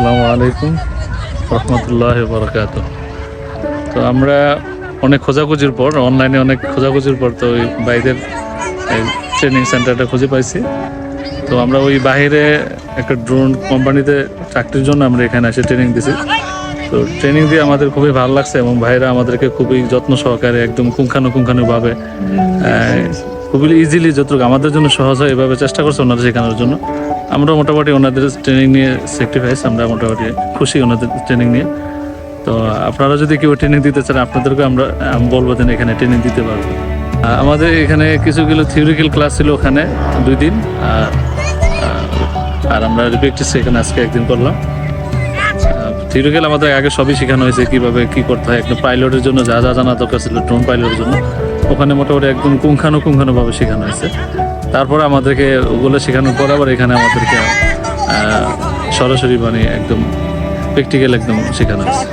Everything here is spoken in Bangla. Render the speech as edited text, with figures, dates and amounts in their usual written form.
আসসালামু আলাইকুম রহমতুল্লাহ বরকাত। তো আমরা অনেক খোঁজাখুঁজির পর অনলাইনে অনেক খোঁজাখুঁজির পর তো ওই ভাইদের ট্রেনিং সেন্টারটা খুঁজে পাইছি। তো আমরা ওই বাইরে একটা ড্রোন কোম্পানিতে চাকরির জন্য আমরা এখানে এসে ট্রেনিং দিছি। তো ট্রেনিং দিয়ে আমাদের খুবই ভালো লাগছে এবং ভাইরা আমাদেরকে খুবই যত্ন সহকারে একদম পুঙ্খানুপুঙ্খানুভাবে খুবই ইজিলি যতটুকু আমাদের জন্য সহজ হয় এভাবে চেষ্টা করছে ওনাদের শেখানোর জন্য। আমরা মোটামুটি ওনাদের ট্রেনিং নিয়ে স্যাক্রিফাইস, আমরা মোটামুটি খুশি ওনাদের ট্রেনিং নিয়ে। তো আপনারা যদি কেউ ট্রেনিং দিতে চান আপনাদেরকে আমি বলবো যে এখানে ট্রেনিং দিতে পারবো। আমাদের এখানে কিছুগুলো থিওরিক্যাল ক্লাস ছিল ওখানে 2 দিন, আর আমরা প্র্যাকটিস এখানে আজকে একদিন করলাম। থিওরিক্যাল আমাদের আগে সবই শেখানো হয়েছে কিভাবে কি করতে হয়, একটা পাইলটের জন্য যা যা জানা দরকার ছিল ড্রোন পাইলটের জন্য ওখানে মোটামুটি একদম পুঙ্খানুপুঙ্খানুভাবে শেখানো হয়েছে। তারপরে আমাদেরকে ওগুলো শেখানোর পর আবার এখানে আমাদেরকে সরাসরি মানে একদম প্র্যাকটিক্যাল একদম শেখানো হয়েছে।